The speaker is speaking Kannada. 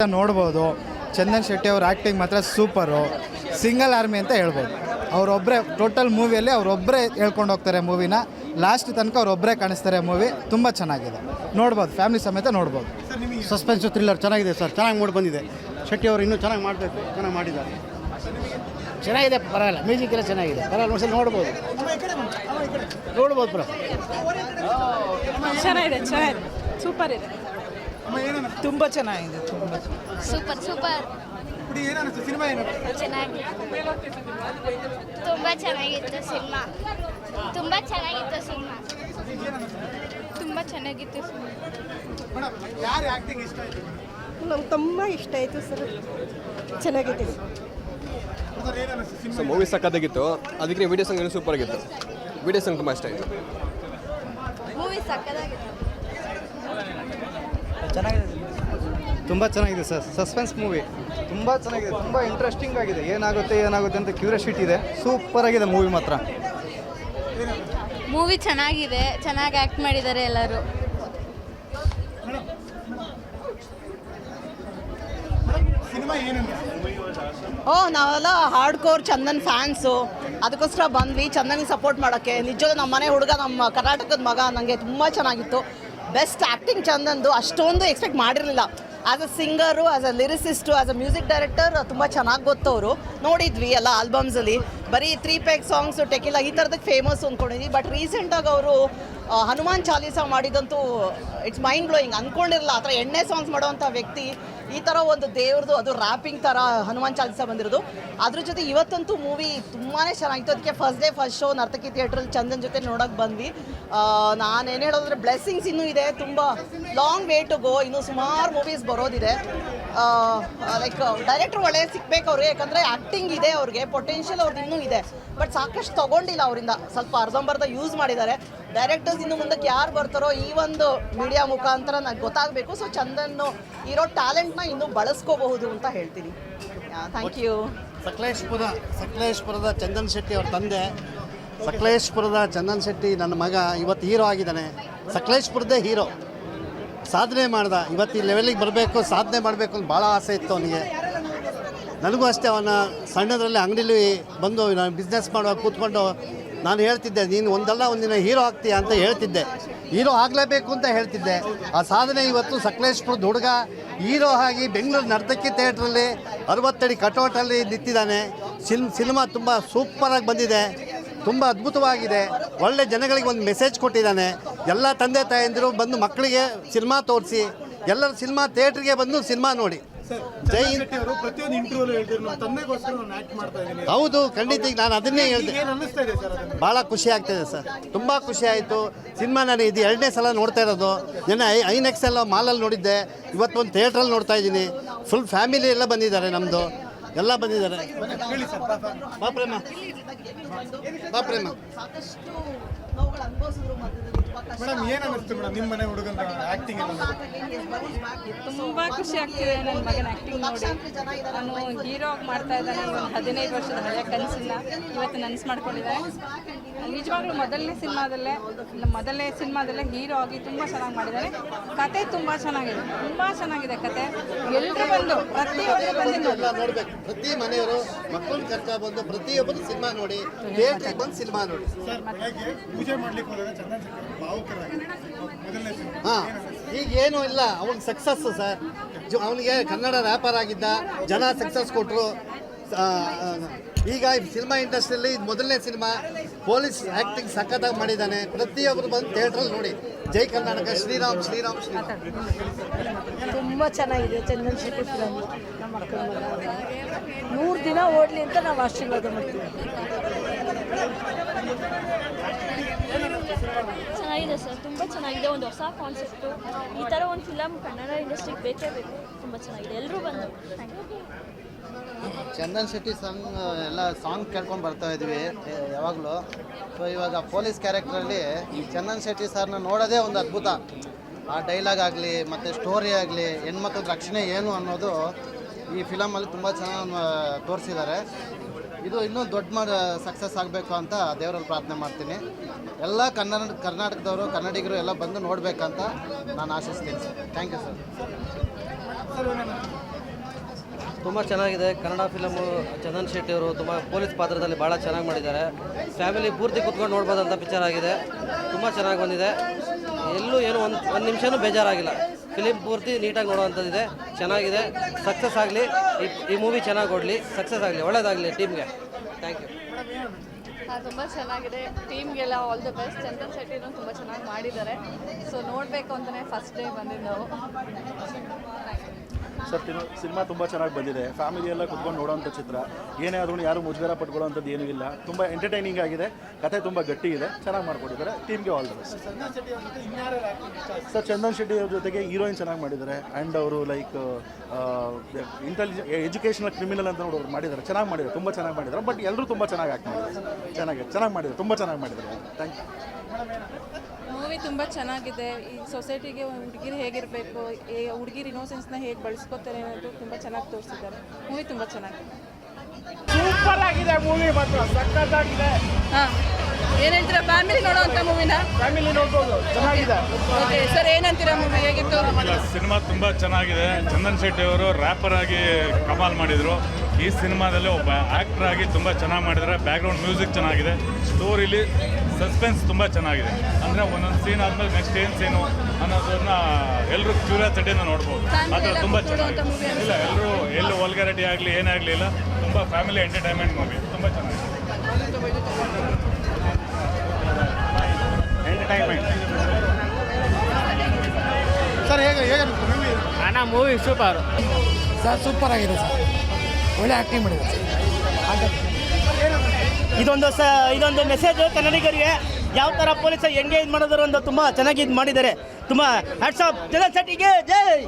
ನೋಡ್ಬೋದು. ಚಂದನ್ ಶೆಟ್ಟಿ ಅವ್ರ ಆ್ಯಕ್ಟಿಂಗ್ ಮಾತ್ರ ಸೂಪರು. ಸಿಂಗಲ್ ಆರ್ಮಿ ಅಂತ ಹೇಳ್ಬೋದು. ಅವರೊಬ್ಬರೇ ಟೋಟಲ್ ಮೂವಿಯಲ್ಲಿ ಅವರೊಬ್ಬರೇ ಹೇಳ್ಕೊಂಡು ಹೋಗ್ತಾರೆ ಮೂವಿನ. ಲಾಸ್ಟ್ ತನಕ ಅವರೊಬ್ಬರೇ ಕಾಣಿಸ್ತಾರೆ. ಮೂವಿ ತುಂಬ ಚೆನ್ನಾಗಿದೆ, ನೋಡ್ಬೋದು, ಫ್ಯಾಮಿಲಿ ಸಮೇತ ನೋಡ್ಬೋದು. ಸಸ್ಪೆನ್ಸು ಥ್ರಿಲ್ಲರ್ ಚೆನ್ನಾಗಿದೆ ಸರ್, ಚೆನ್ನಾಗಿ ಮೂಡಿ ಬಂದಿದೆ. ಶೆಟ್ಟಿ ಅವರು ಇನ್ನೂ ಚೆನ್ನಾಗಿ ಮಾಡಬೇಕು, ಚೆನ್ನಾಗಿ ಮಾಡಿದ್ದಾರೆ. ಚೆನ್ನಾಗಿದೆ, ಪರವಾಗಿಲ್ಲ. ಮ್ಯೂಸಿಕ್ ಎಲ್ಲ ಚೆನ್ನಾಗಿದೆ, ಪರವಾಗಿಲ್ಲ. ಒಂದ್ಸಲ ನೋಡ್ಬೋದು ಬ್ರೋ. ಚೆನ್ನಾಗಿದೆ, ಸೂಪರ್ ಇದೆ, ತುಂಬ ಚೆನ್ನಾಗಿದೆ, ಸೂಪರ್ ಚೆನ್ನಾಗಿ, ತುಂಬ ಚೆನ್ನಾಗಿತ್ತು ಸಿನಿಮಾ, ತುಂಬ ಚೆನ್ನಾಗಿತ್ತು ಸಿನಿಮಾ. ನಂಗೆ ತುಂಬ ಇಷ್ಟ ಆಯಿತು ಸರ್, ಚೆನ್ನಾಗಿದೆ. ಸೊ ಮೂವಿ ಸಕ್ಕತ್ತಾಗಿತ್ತು, ಅದಕ್ಕೆ ವಿಡಿಯೋ ಸಾಂಗ್ ಇನ್ನೂ ಸೂಪರ್ ಆಗಿತ್ತು. ವಿಡಿಯೋ ಸಾಂಗ್ ತುಂಬ ಇಷ್ಟ ಆಯಿತು. ಮೂವಿ ಸಕ್ಕತ್ತಾಗಿತ್ತು, ತುಂಬ ಚೆನ್ನಾಗಿದೆ ಸರ್. ಸಸ್ಪೆನ್ಸ್ ಮೂವಿ ತುಂಬ ಚೆನ್ನಾಗಿದೆ, ತುಂಬ ಇಂಟ್ರೆಸ್ಟಿಂಗ್ ಆಗಿದೆ. ಏನಾಗುತ್ತೆ ಅಂತ ಕ್ಯೂರಿಯಾಸಿಟಿ ಇದೆ. ಸೂಪರ್ ಆಗಿದೆ ಮೂವಿ ಮಾತ್ರ. ಮೂವಿ ಚೆನ್ನಾಗಿದೆ, ಚೆನ್ನಾಗಿ ಆ್ಯಕ್ಟ್ ಮಾಡಿದ್ದಾರೆ ಎಲ್ಲರೂ. ನಾವೆಲ್ಲ ಹಾರ್ಡ್ ಕೋರ್ ಚಂದನ್ ಫ್ಯಾನ್ಸು, ಅದಕ್ಕೋಸ್ಕರ ಬಂದ್ವಿ ಚಂದನ್ಗೆ ಸಪೋರ್ಟ್ ಮಾಡೋಕ್ಕೆ. ನಿಜವಾಗ್ಲೂ ನಮ್ಮ ಮನೆ ಹುಡುಗ, ನಮ್ಮ ಕರ್ನಾಟಕದ ಮಗ, ನನಗೆ ತುಂಬ ಚೆನ್ನಾಗಿತ್ತು. ಬೆಸ್ಟ್ ಆ್ಯಕ್ಟಿಂಗ್ ಚಂದನ್ದು, ಅಷ್ಟೊಂದು ಎಕ್ಸ್ಪೆಕ್ಟ್ ಮಾಡಿರಲಿಲ್ಲ. As a singer, as a lyricist, as a music director ತುಂಬ ಚೆನ್ನಾಗಿ ಗೊತ್ತವರು. ನೋಡಿದ್ವಿ ಎಲ್ಲ ಆಲ್ಬಮ್ಸಲ್ಲಿ, ಬರೀ 3 ಪೆಗ್ ಸಾಂಗ್ಸು, ಟೆಕಿಲಾ ಈ ಥರದಕ್ಕೆ ಫೇಮಸ್ ಅಂದ್ಕೊಂಡಿದ್ವಿ. ಬಟ್ ರೀಸೆಂಟಾಗಿ ಅವರು ಹನುಮಾನ್ ಚಾಲೀಸ ಮಾಡಿದಂತೂ ಇಟ್ಸ್ ಮೈಂಡ್ ಬ್ಲೋಯಿಂಗ್. ಅಂದ್ಕೊಂಡಿರಲಿಲ್ಲ ಆ ಥರ ಎಣ್ಣೆ ಸಾಂಗ್ಸ್ ಮಾಡೋವಂಥ ವ್ಯಕ್ತಿ ಈ ಥರ ಒಂದು ದೇವ್ರದ್ದು, ಅದು ರ್ಯಾಪಿಂಗ್ ಥರ ಹನುಮಾನ್ ಚಾಲೀಸ ಬಂದಿರೋದು. ಅದ್ರ ಜೊತೆ ಇವತ್ತಂತೂ ಮೂವಿ ತುಂಬಾ ಚೆನ್ನಾಗಿತ್ತು. ಅದಕ್ಕೆ first day first show Narthaki ಥಿಯೇಟ್ರಲ್ಲಿ ಚಂದನ್ ಜೊತೆ ನೋಡೋಕ್ಕೆ ಬಂದ್ವಿ. ನಾನೇನು ಹೇಳೋದ್ರೆ, ಬ್ಲೆಸ್ಸಿಂಗ್ಸ್ ಇನ್ನೂ ಇದೆ, ತುಂಬ ಲಾಂಗ್ ವೇ ಟು ಗೋ. ಇನ್ನೂ ಸುಮಾರು ಮೂವೀಸ್ ಬರೋದಿದೆ. ಲೈಕ್ ಡೈರೆಕ್ಟ್ರ್ ಒಳ್ಳೆ ಸಿಗ್ಬೇಕು ಅವ್ರಿಗೆ, ಯಾಕಂದರೆ ಆ್ಯಕ್ಟಿಂಗ್ ಇದೆ ಅವ್ರಿಗೆ, ಪೊಟೆನ್ಷಿಯಲ್ ಅವ್ರದ್ದು ಇನ್ನೂ ಇದೆ. ಬಟ್ ಸಾಕಷ್ಟು ತೊಗೊಂಡಿಲ್ಲ ಅವರಿಂದ, ಸ್ವಲ್ಪ ಅರ್ಧಂಬರ್ಧ ಯೂಸ್ ಮಾಡಿದ್ದಾರೆ. ಡೈರೆಕ್ಟರ್ಸ್ ಇನ್ನು ಮುಂದಕ್ಕೆ ಯಾರು ಬರ್ತಾರೋ ಈ ಒಂದು ಮೀಡಿಯಾ ಮುಖಾಂತರ ನನಗೆ ಗೊತ್ತಾಗಬೇಕು. ಸೊ ಚಂದನ್ನು ಇರೋ ಟ್ಯಾಲೆಂಟ್ನ ಇನ್ನೂ ಬಳಸ್ಕೋಬಹುದು ಅಂತ ಹೇಳ್ತೀನಿ. Thank you. ಸಕಲೇಶ್ಪುರದ ಚಂದನ್ ಶೆಟ್ಟಿ ಅವ್ರ ತಂದೆ, ಸಕಲೇಶ್ಪುರದ ಚಂದನ್ ಶೆಟ್ಟಿ ನನ್ನ ಮಗ ಇವತ್ತು ಹೀರೋ ಆಗಿದ್ದಾನೆ. ಸಕಲೇಶ್ಪುರದೇ ಹೀರೋ, ಸಾಧನೆ ಮಾಡ್ದ. ಇವತ್ತು ಈ ಲೆವೆಲಿಗೆ ಬರಬೇಕು, ಸಾಧನೆ ಮಾಡಬೇಕು ಅಂತ ಭಾಳ ಆಸೆ ಇತ್ತು ಅವನಿಗೆ. ನನಗೂ ಅಷ್ಟೇ, ಅವನ ಸಣ್ಣದರಲ್ಲಿ ಅಂಗಡಿಲಿ ಬಂದು ನಾನು ಬಿಸ್ನೆಸ್ ಮಾಡುವಾಗ ಕೂತ್ಕೊಂಡು ನಾನು ಹೇಳ್ತಿದ್ದೆ, ನೀನು ಒಂದಲ್ಲ ಒಂದಿನ ಹೀರೋ ಆಗ್ತೀಯ ಅಂತ ಹೇಳ್ತಿದ್ದೆ. ಹೀರೋ ಆಗಲೇಬೇಕು ಅಂತ ಹೇಳ್ತಿದ್ದೆ. ಆ ಸಾಧನೆ ಇವತ್ತು ಸಕಲೇಶ್ಪುರದ ಹುಡುಗ ಹೀರೋ ಆಗಿ ಬೆಂಗಳೂರು ನರ್ತಕಿ ಥಿಯೇಟ್ರಲ್ಲಿ 60 ಅಡಿ ಕಟೌಟಲ್ಲಿ ನಿಂತಿದ್ದಾನೆ. ಸಿನಿಮಾ ತುಂಬ ಸೂಪರಾಗಿ ಬಂದಿದೆ, ತುಂಬ ಅದ್ಭುತವಾಗಿದೆ. ಒಳ್ಳೆ ಜನಗಳಿಗೆ ಒಂದು ಮೆಸೇಜ್ ಕೊಟ್ಟಿದ್ದಾನೆ. ಎಲ್ಲ ತಂದೆ ತಾಯಂದಿರು ಬಂದು ಮಕ್ಕಳಿಗೆ ಸಿನಿಮಾ ತೋರಿಸಿ, ಎಲ್ಲರೂ ಸಿನಿಮಾ ಥಿಯೇಟ್ರಿಗೆ ಬಂದು ಸಿನಿಮಾ ನೋಡಿ. ಜೈ ಹಿಂದ್. ಹೌದು, ಖಂಡಿತ. ನಾನು ಅದನ್ನೇ ಹೇಳಿದೆ. ಭಾಳ ಖುಷಿ ಆಗ್ತಾಯಿದೆ ಸರ್, ತುಂಬ ಖುಷಿ ಆಯಿತು. ಸಿನಿಮಾ ನಾನು ಇದು 2ನೇ ಸಲ ನೋಡ್ತಾ ಇರೋದು. ನೆನ್ನೆ ಐನೆಕ್ಸ್ ಎಲ್ಲ ಮಾಲಲ್ಲಿ ನೋಡಿದ್ದೆ, ಇವತ್ತು ಒಂದು ಥಿಯೇಟ್ರಲ್ಲಿ ನೋಡ್ತಾ ಇದ್ದೀನಿ. ಫುಲ್ ಫ್ಯಾಮಿಲಿ ಎಲ್ಲ ಬಂದಿದ್ದಾರೆ, ನಮ್ಮದು ಎಲ್ಲ ಬಂದಿದ್ದಾರೆ. ಬಾ ಪ್ರೇಮ. ಸಾಕಷ್ಟು ನೋವುಗಳು ಅನುಭವಿಸಿದ್ರು ಮಧ್ಯದಲ್ಲಿ. ಮೇಡಮ್, ಏನು ಅನ್ನಿಸ್ತು ಮೇಡಮ್ ನಿಮ್ಮ ಮನೆ ಹುಡುಗನ ಆ್ಯಕ್ಟಿಂಗ್? ತುಂಬ ಖುಷಿ ಆಗ್ತಿದೆ ನನ್ನ ಮಗನ ಆ್ಯಕ್ಟಿಂಗ್ ನೋಡಿ. ಅವನು ಹೀರೋ ಆಗಿ ಮಾಡ್ತಾ ಇದ್ದಾನೆ. ಒಂದು 15 ವರ್ಷದ ಹಳೆಯ ಕನಸನ್ನ ಇವತ್ತು ನನಸು ಮಾಡ್ಕೊಂಡಿದ್ದಾರೆ. ನಿಜವಾಗ್ಲೂ ಮೊದಲನೇ ಸಿನಿಮಾದಲ್ಲೇ ಹೀರೋ ಆಗಿ ತುಂಬ ಚೆನ್ನಾಗಿ ಮಾಡಿದ್ದಾರೆ. ಕತೆ ತುಂಬ ಚೆನ್ನಾಗಿದೆ ಕತೆ. ಎಲ್ಲರೂ ಬಂದು ಪ್ರತಿಯೊಬ್ಬರು ಬಂದು ನೋಡ್ಬೇಕು. ಪ್ರತಿ ಮನೆಯವರು ಮಕ್ಕಳು ಕರ್ಕೊಂಡು ಪ್ರತಿಯೊಬ್ಬರು ಸಿನಿಮಾ ನೋಡಿ, ಥಿಯೇಟ್ರಿಗೆ ಬಂದು ಸಿನಿಮಾ ನೋಡಿ. ಪೂಜೆ ಮಾಡ್ಲಿಕ್ಕೆ ಹೋದಾಗ ಚಂದನ್ ಹಾಂ, ಈಗೇನೂ ಇಲ್ಲ, ಅವ್ನಿಗೆ ಸಕ್ಸಸ್ಸು ಸರ್. ಅವನಿಗೆ ಕನ್ನಡ ರ್ಯಾಪರ್ ಆಗಿದ್ದ, ಜನ ಸಕ್ಸಸ್ ಕೊಟ್ಟರು. ಈಗ ಸಿನಿಮಾ ಇಂಡಸ್ಟ್ರಿಯಲ್ಲಿ ಇದು ಮೊದಲನೇ ಸಿನಿಮಾ. ಪೊಲೀಸ್ ಆ್ಯಕ್ಟಿಂಗ್ ಸಖತ್ತಾಗಿ ಮಾಡಿದ್ದಾನೆ. ಪ್ರತಿಯೊಬ್ಬರು ಬಂದು ಥಿಯೇಟ್ರಲ್ಲಿ ನೋಡಿ. ಜೈ ಕರ್ನಾಟಕ, ಶ್ರೀರಾಮ್ ಶ್ರೀರಾಮ್ ಶ್ರೀರಾಮ್. ತುಂಬ ಚೆನ್ನಾಗಿದೆ ಚಂದನ್ ಶೆಟ್ಟಿ ಫಿಲಮ್. ನಮ್ಮ ಮಕ್ಕಳ 100 ದಿನ ಓಡಲಿ ಅಂತ ನಾವು ಆಶೀರ್ವಾದ ಮಾಡ್ತೀವಿ. ಚೆನ್ನಾಗಿದೆ ಸರ್, ತುಂಬ ಚೆನ್ನಾಗಿದೆ. ಒಂದು ಹೊಸ ಕಾನ್ಸೆಪ್ಟು. ಈ ಥರ ಒಂದು ಫಿಲಮ್ ಕನ್ನಡ ಇಂಡಸ್ಟ್ರಿಗೆ ಬೇಕೇ ಬೇಕು. ತುಂಬ ಚೆನ್ನಾಗಿದೆ, ಎಲ್ಲರೂ ಬಂದು. Thank you. ಚಂದನ್ ಶೆಟ್ಟಿ ಎಲ್ಲ ಸಾಂಗ್ ಕೇಳ್ಕೊಂಡು ಬರ್ತಾ ಇದ್ವಿ ಯಾವಾಗಲೂ. ಸೊ ಇವಾಗ ಪೊಲೀಸ್ ಕ್ಯಾರೆಕ್ಟ್ರಲ್ಲಿ ಈ ಚಂದನ್ ಶೆಟ್ಟಿ ಸರ್ನ ನೋಡೋದೇ ಒಂದು ಅದ್ಭುತ. ಆ ಡೈಲಾಗ್ ಆಗಲಿ ಮತ್ತು ಸ್ಟೋರಿ ಆಗಲಿ, ಹೆಣ್ಮಕ್ಳ ರಕ್ಷಣೆ ಏನು ಅನ್ನೋದು ಈ ಫಿಲಮಲ್ಲಿ ತುಂಬ ಚೆನ್ನಾಗಿ ತೋರಿಸಿದ್ದಾರೆ. ಇದು ಇನ್ನೂ ದೊಡ್ಡ ಸಕ್ಸಸ್ ಆಗಬೇಕು ಅಂತ ದೇವರಲ್ಲಿ ಪ್ರಾರ್ಥನೆ ಮಾಡ್ತೀನಿ. ಎಲ್ಲ ಕರ್ನಾಟಕದವರು, ಕನ್ನಡಿಗರು ಎಲ್ಲ ಬಂದು ನೋಡಬೇಕಂತ ನಾನು ಆಶಿಸ್ತೀನಿ ಸರ್. Thank you sir. ತುಂಬ ಚೆನ್ನಾಗಿದೆ ಕನ್ನಡ ಫಿಲಮು. ಚಂದನ್ ಶೆಟ್ಟಿ ಅವರು ತುಂಬ ಪೊಲೀಸ್ ಪಾತ್ರದಲ್ಲಿ ಭಾಳ ಚೆನ್ನಾಗಿ ಮಾಡಿದ್ದಾರೆ. ಫ್ಯಾಮಿಲಿ ಪೂರ್ತಿ ಕುತ್ಕೊಂಡು ನೋಡ್ಬೋದಂಥ ಪಿಕ್ಚರ್ ಆಗಿದೆ. ತುಂಬ ಚೆನ್ನಾಗಿ ಬಂದಿದೆ. ಎಲ್ಲೂ ಏನು ಒಂದು ನಿಮಿಷನೂ ಬೇಜಾರಾಗಿಲ್ಲ. ಫಿಲಿಮ್ ಪೂರ್ತಿ ನೀಟಾಗಿ ನೋಡುವಂಥದ್ದಿದೆ. ಚೆನ್ನಾಗಿದೆ. ಸಕ್ಸಸ್ ಆಗಲಿ, ಈ ಮೂವಿ ಚೆನ್ನಾಗಿ ಓಡಲಿ, ಸಕ್ಸಸ್ ಆಗಲಿ, ಒಳ್ಳೆಯದಾಗಲಿ ಟೀಮ್ಗೆ. Thank you. ತುಂಬ ಚೆನ್ನಾಗಿದೆ. ಟೀಮ್ಗೆಲ್ಲ ಆಲ್ ದ ಬೆಸ್ಟ್. ಚಂದನ್ ಶೆಟ್ಟಿನೂ ತುಂಬ ಚೆನ್ನಾಗಿ ಮಾಡಿದ್ದಾರೆ. ಸೊ ನೋಡಬೇಕು ಅಂತಲೇ ಫಸ್ಟ್ ಡೇ ಬಂದಿದ್ದು ನಾವು. ಸರ್ ಸಿನಿಮಾ ತುಂಬ ಚೆನ್ನಾಗಿ ಬಂದಿದೆ. ಫ್ಯಾಮಿಲಿ ಎಲ್ಲ ಕುತ್ಕೊಂಡು ನೋಡೋವಂಥ ಚಿತ್ರ. ಏನೇ ಆದ್ರೂ ಯಾರು ಮುಜುಗರ ಪಟ್ಕೊಳ್ಳೋವಂಥದ್ದು ಏನೂ ಇಲ್ಲ. ತುಂಬ ಎಂಟರ್ಟೈನಿಂಗ್ ಆಗಿದೆ. ಕಥೆ ತುಂಬ ಗಟ್ಟಿ ಇದೆ. ಚೆನ್ನಾಗಿ ಮಾಡ್ಕೊಟ್ಟಿದ್ದಾರೆ. ಟೀಮ್ಗೆ all the best. Sir Chandan Shetty ಅವ್ರ ಜೊತೆಗೆ ಹೀರೋಯಿನ್ ಚೆನ್ನಾಗಿ ಮಾಡಿದ್ದಾರೆ. ಆ್ಯಂಡ್ ಅವರು ಲೈಕ್ ಎಜುಕೇಷನಲ್ ಕ್ರಿಮಿನಲ್ ಅಂತ ನೋಡಿ ಮಾಡಿದ್ದಾರೆ. ಚೆನ್ನಾಗಿ ಮಾಡಿದ್ದಾರೆ. ತುಂಬ ಚೆನ್ನಾಗಿ ಮಾಡಿದ್ದಾರೆ. ಬಟ್ ಎಲ್ಲರೂ ತುಂಬ ಚೆನ್ನಾಗಿ ಆ್ಯಕ್ಟ್ ಮಾಡಿದ್ದಾರೆ. ಚೆನ್ನಾಗಿ ಮಾಡಿದ್ದಾರೆ. ತುಂಬ ಚೆನ್ನಾಗಿ ಮಾಡಿದ್ದಾರೆ. Thank you. ಮೂವಿ ತುಂಬ ಚೆನ್ನಾಗಿದೆ. ಈ ಸೊಸೈಟಿಗೆ ಹುಡುಗಿರು ಹೇಗಿರಬೇಕು, ಹುಡುಗಿರು ಇನ್ನೋಸೆನ್ಸ್ನ ಹೇಗೆ ಬಳಸ್ಕೋತಾರೆ ಅನ್ನೋದು ತುಂಬ ಚೆನ್ನಾಗಿ ತೋರಿಸಿದ್ದಾರೆ. ಮೂವಿ ತುಂಬ ಚೆನ್ನಾಗಿದೆ. ಸೂಪರ್ ಆಗಿದೆ ಮೂವಿ, ಮಾತ್ರ ಸಕ್ಕತ್ತಾಗಿದೆ. ಹಾಂ, ಏನು ಹೇಳ್ತೀರಾ? ಫ್ಯಾಮಿಲಿ ನೋಡೋವಂಥ ಮೂವಿನ ಫ್ಯಾಮಿಲಿ ನೋಡ್ಬೋದು, ಚೆನ್ನಾಗಿದೆ. ಓಕೆ ಸರ್, ಏನಂತೀರಾ ಮೂವಿ ಹೇಗಿತ್ತು? ಸಿನಿಮಾ ತುಂಬ ಚೆನ್ನಾಗಿದೆ. ಚಂದನ್ ಶೆಟ್ಟಿ ಅವರು ರ್ಯಾಪರ್ ಆಗಿ ಕಮಾಲ್ ಮಾಡಿದರು. ಈ ಸಿನಿಮಾದಲ್ಲಿ ಒಬ್ಬ ಆ್ಯಕ್ಟರ್ ಆಗಿ ತುಂಬ ಚೆನ್ನಾಗಿ ಮಾಡಿದ್ದಾರೆ. ಬ್ಯಾಕ್ಗ್ರೌಂಡ್ ಮ್ಯೂಸಿಕ್ ಚೆನ್ನಾಗಿದೆ. ಸ್ಟೋರಿಲಿ ಸಸ್ಪೆನ್ಸ್ ತುಂಬ ಚೆನ್ನಾಗಿದೆ. ಅಂದರೆ ಒಂದೊಂದು ಸೀನ್ ಆದಮೇಲೆ ನೆಕ್ಸ್ಟ್ ಏನು ಸೀನು ಅನ್ನೋದನ್ನ ಎಲ್ಲರೂ ಕ್ಯೂರಿಯಾಸಿಟಿಯಿಂದ ನೋಡ್ಬೋದು. ಆದರೆ ತುಂಬ ಚೆನ್ನಾಗಿದೆ. ಇಲ್ಲ, ಎಲ್ಲರೂ ಎಲ್ಲೂ ವಲ್ಗಾರಿಟಿ ಆಗಲಿ ಏನೇ ಆಗಲಿ ಇಲ್ಲ. ತುಂಬ ಫ್ಯಾಮಿಲಿ ಎಂಟರ್ಟೈನ್ಮೆಂಟ್ ಮೂವಿ. ತುಂಬ ಚೆನ್ನಾಗಿದೆ. ಎಂಟರ್ಟೈನ್ಮೆಂಟ್. ಸರ್ ಹೇಗೆ ಅಣ್ಣ ಮೂವಿ ಸೂಪರ್ ಸರ್, ಸೂಪರ್ ಆಗಿದೆ ಸರ್. ಒಳ್ಳೆ ಆ್ಯಕ್ಟಿಂಗ್ ಮಾಡಿದ್ದಾರೆ ಸರ್. ಇದೊಂದು ಮೆಸೇಜ್ ಕನ್ನಡಿಗರಿಗೆ, ಯಾವ ಥರ ಪೊಲೀಸ್ ಎಂಗೇಜ್ ಮಾಡೋದ್ರ ಅಂತ ತುಂಬ ಚೆನ್ನಾಗಿ ಇದು ಮಾಡಿದ್ದಾರೆ. ತುಂಬ ಹ್ಯಾಟ್ಸ್ ಆಫ್ ಚಂದನ್ ಶೆಟ್ಟಿಗೆ ಜೈ.